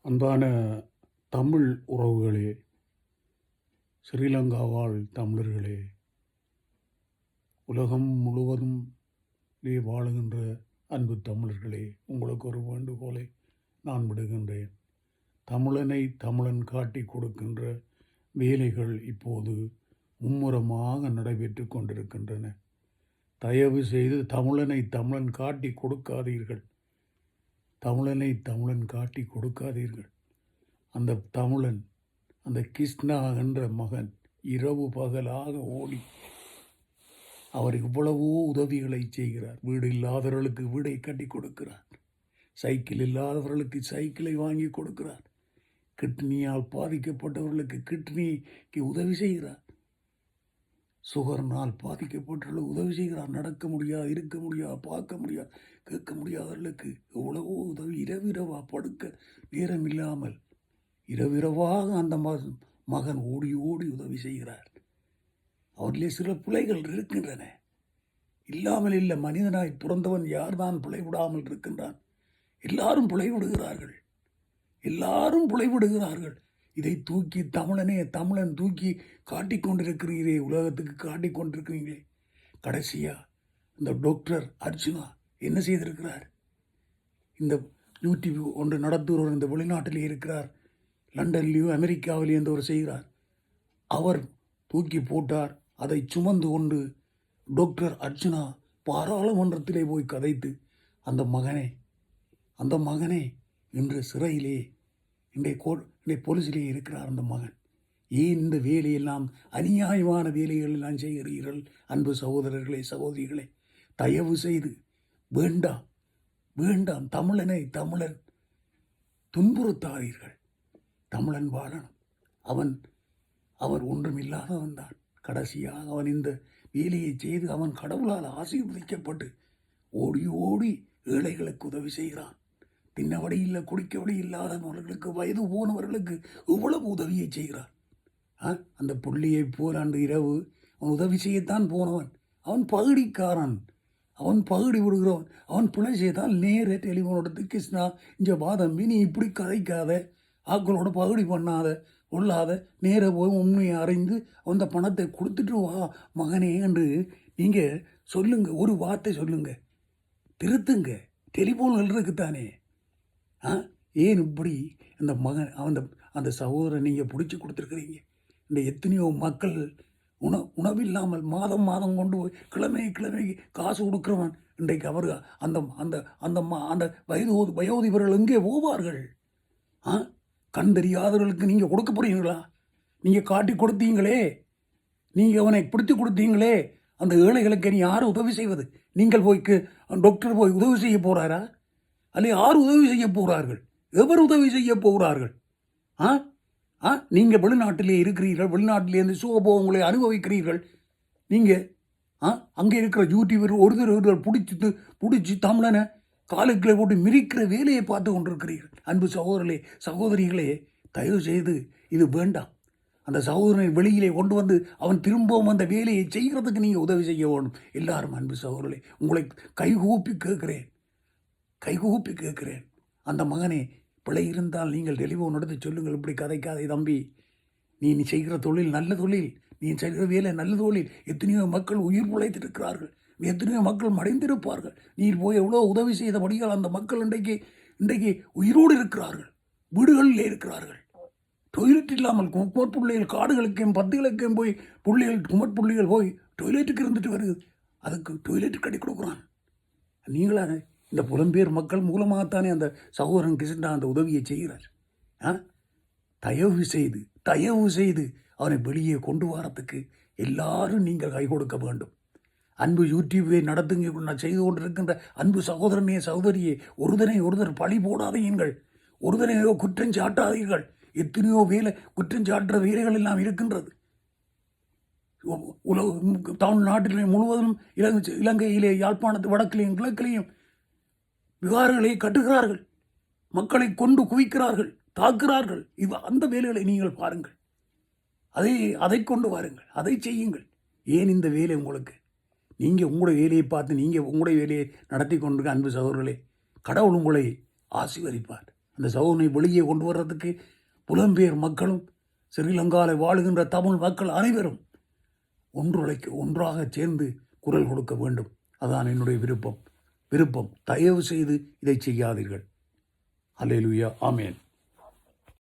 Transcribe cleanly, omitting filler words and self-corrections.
அன்பான தமிழ் உறவுகளே, ஸ்ரீலங்கா வாழ் தமிழர்களே, உலகம் முழுவதும் வாழுகின்ற அன்பு தமிழர்களே, உங்களுக்கு ஒரு வேண்டுகோளை நான் விடுகின்றேன். தமிழனை தமிழன் காட்டி கொடுக்கின்ற வேலைகள் இப்போது மும்முரமாக நடைபெற்று கொண்டிருக்கின்றன. தயவு செய்து தமிழனை தமிழன் காட்டி கொடுக்காதீர்கள். தமிழனை தமிழன் காட்டி கொடுக்காதீர்கள். அந்த தமிழன், அந்த கிருஷ்ணா என்ற மகன் இரவு பகலாக ஓடி அவர் இவ்வளவோ உதவிகளை செய்கிறார். வீடு இல்லாதவர்களுக்கு வீடை கட்டி கொடுக்கிறார். சைக்கிள் இல்லாதவர்களுக்கு சைக்கிளை வாங்கி கொடுக்கிறார். கிட்னியால் பாதிக்கப்பட்டவர்களுக்கு கிட்னிக்கு உதவி செய்கிறார். சுகர்னால் பாதிக்கப்பட்டவர்களுக்கு உதவி செய்கிறார். நடக்க முடியாது, இருக்க முடியாது, பார்க்க முடியாது, கேட்க முடியாதவர்களுக்கு எவ்வளவோ உதவி. இரவிரவாக படுக்க நேரம் இல்லாமல் இரவிரவாக அந்த மகன் ஓடி ஓடி உதவி செய்கிறார். அவர்களே சில பிழைகள் இருக்கின்றன, இல்லாமல் இல்லை. மனிதனாய் பிறந்தவன் யார்தான் பிழை விடாமல் இருக்கின்றான்? எல்லாரும் பிழை விடுகிறார்கள், எல்லாரும் பிழை விடுகிறார்கள். இதை தூக்கி தமிழன் தூக்கி காட்டிக்கொண்டிருக்கிறீரே, உலகத்துக்கு காட்டிக்கொண்டிருக்கிறீங்களே. கடைசியா இந்த டாக்டர் அர்ஜுனா என்ன செய்திருக்கிறார்? இந்த யூடியூப் ஒன்று நடத்துகிறவர் இந்த வெளிநாட்டிலே இருக்கிறார், லண்டன்லேயும் அமெரிக்காவிலேயும் எந்தவர் செய்கிறார். அவர் தூக்கி போட்டார். அதை சுமந்து கொண்டு டாக்டர் அர்ஜுனா பாராளுமன்றத்திலே போய் கதைத்து அந்த மகனே இன்று சிறையிலே இன்றைய போலீஸிலே இருக்கிறார். அந்த மகன் ஏன் இந்த வேலையெல்லாம், அநியாயமான வேலைகள் எல்லாம் செய்கிறீர்கள்? அன்பு சகோதரர்களே, சகோதரிகளே, தயவு செய்து வேண்டாம் வேண்டாம். தமிழன் துன்புறுத்தாதீர்கள். தமிழன் வாழணும். அவர் ஒன்றுமில்லாதவன் தான். கடைசியாக அவன் இந்த வேலையை செய்து அவன் கடவுளால் ஆசீர்வதிக்கப்பட்டு ஓடி ஓடி ஏழைகளுக்கு உதவி செய்கிறான். தின்னபடி இல்லை, குடிக்கபடி இல்லாதவர்களுக்கு, வயது போனவர்களுக்கு இவ்வளவு உதவியை செய்கிறான். அந்த புள்ளியை போல் அன்று இரவு அவன் உதவி செய்யத்தான் போனவன். அவன் பகுடிக்காரன், அவன் பகுடி விடுகிறவன். அவன் பிழை செய்தால் நேர டெலிஃபோனோட கிருஷ்ணா இங்கே வாதம்பி, நீ இப்படி கதைக்காத, ஆக்களோட பகுடி பண்ணாத, கொள்ளாத, நேர போய் உண்மையை அறிந்து அந்த பணத்தை கொடுத்துட்டு வா மகனே என்று நீங்கள் சொல்லுங்க. ஒரு வார்த்தை சொல்லுங்க, திருத்துங்க. டெலிஃபோன் இருக்குத்தானே. ஏன் இப்படி இந்த மகன் அந்த சகோதரன் நீங்கள் பிடிச்சி கொடுத்துருக்குறீங்க? இந்த எத்தனையோ மக்கள் உணவில்லாமல் மாதம் கொண்டு போய் கிழமைக்கு காசு கொடுக்குறவன் இன்றைக்கு அவர் அந்த அந்த அந்த அந்த வயோதிபர்கள் எங்கே போவார்கள்? கண் தெரியாதவர்களுக்கு நீங்கள் கொடுக்க போறீங்களா? நீங்கள் காட்டி கொடுத்தீங்களே, நீங்கள் அவனை பிடித்து கொடுத்தீங்களே, அந்த ஏழைகளுக்கு நீ யார் உதவி செய்வது? நீங்கள் டாக்டர் போய் உதவி செய்ய போகிறாரா? அல்ல யார் உதவி செய்ய போகிறார்கள்? எவர் உதவி செய்ய போகிறார்கள்? நீங்கள் வெளிநாட்டிலே இருக்கிறீர்கள், வெளிநாட்டிலேருந்து சுகபோகங்களை அனுபவிக்கிறீர்கள். நீங்கள் அங்கே இருக்கிற யூடியூபர் ஒருத்தர் பிடிச்சி தமிழனை காலுக்களை போட்டு மிரிக்கிற வேலையை பார்த்து கொண்டிருக்கிறீர்கள். அன்பு சகோதரர்களே, சகோதரிகளே, தயவு செய்து இது வேண்டாம். அந்த சகோதரனை வெளியிலே கொண்டு வந்து அவன் திரும்பவும் அந்த வேலையை செய்கிறதுக்கு நீங்கள் உதவி செய்ய வேண்டும். எல்லாரும் அன்பு சகோதரர்களே, உங்களை கைகூப்பி கேட்கிறேன். அந்த மகனே, பிழை இருந்தால் நீங்கள் டெலிஃபோன் எடுத்து சொல்லுங்கள். இப்படி கதைக்காதே தம்பி, நீ செய்கிற தொழில் நல்ல தொழில், நீ செய்கிற வேலை நல்ல தொழில். எத்தனையோ மக்கள் உயிர் பிழைத்திருக்கிறார்கள், எத்தனையோ மக்கள் மறைந்திருப்பார்கள். நீ போய் எவ்வளோ உதவி செய்தபடியால் அந்த மக்கள் இன்றைக்கு உயிரோடு இருக்கிறார்கள், வீடுகளில் இருக்கிறார்கள். டொய்லெட் இல்லாமல் குமர்புள்ளிகள் காடுகளுக்கும் பத்துகளுக்கும் போய் குமர்புள்ளிகள் போய் டொய்லெட்டுக்கு இருந்துட்டு வருது. அதுக்கு டொய்லெட்டு கட்டி கொடுக்குறான். நீங்களாக இந்த புலம்பெயர் மக்கள் மூலமாகத்தானே அந்த சகோதரன் கிருஷ்ணா அந்த உதவியை செய்கிறார். தயவு செய்து அவனை வெளியே கொண்டு வரத்துக்கு எல்லாரும் நீங்கள் கை கொடுக்க வேண்டும். அன்பு யூடியூபை நடத்துங்க நான் செய்து கொண்டிருக்கின்ற அன்பு சகோதரனே, சகோதரியே, ஒருதர் பழி போடாதீர்கள், ஒருதனையோ குற்றம் சாட்டாதீர்கள். எத்தனையோ குற்றஞ்சாட்டுற வேலைகள் எல்லாம் இருக்கின்றது. தமிழ்நாட்டிலே முழுவதும், இலங்கையிலே, யாழ்ப்பாணத்து வடக்கிலையும் கிழக்கிலையும் விகாரங்களை கட்டுகிறார்கள், மக்களை கொண்டு குவிக்கிறார்கள், தாக்குகிறார்கள். அந்த வேலைகளை நீங்கள் பாருங்கள், அதை கொண்டு வாருங்கள், அதை செய்யுங்கள். ஏன் இந்த வேலை உங்களுக்கு? நீங்கள் உங்களுடைய வேலையை பார்த்து நீங்கள் உங்களுடைய வேலையை நடத்தி கொண்டு அன்பு சகோதரர்களே, கடவுள் உங்களை ஆசீர்வதிப்பார். அந்த சகோதரனை வெளியே கொண்டு வர்றதுக்கு புலம்பெயர் மக்களும் ஸ்ரீலங்காவில் வாழுகின்ற தமிழ் மக்கள் அனைவரும் ஒன்றாக சேர்ந்து குரல் கொடுக்க வேண்டும். அதான் என்னுடைய விருப்பம். தயவு செய்து இதை செய்யாதீர்கள். அல்லேலூயா, ஆமேன்.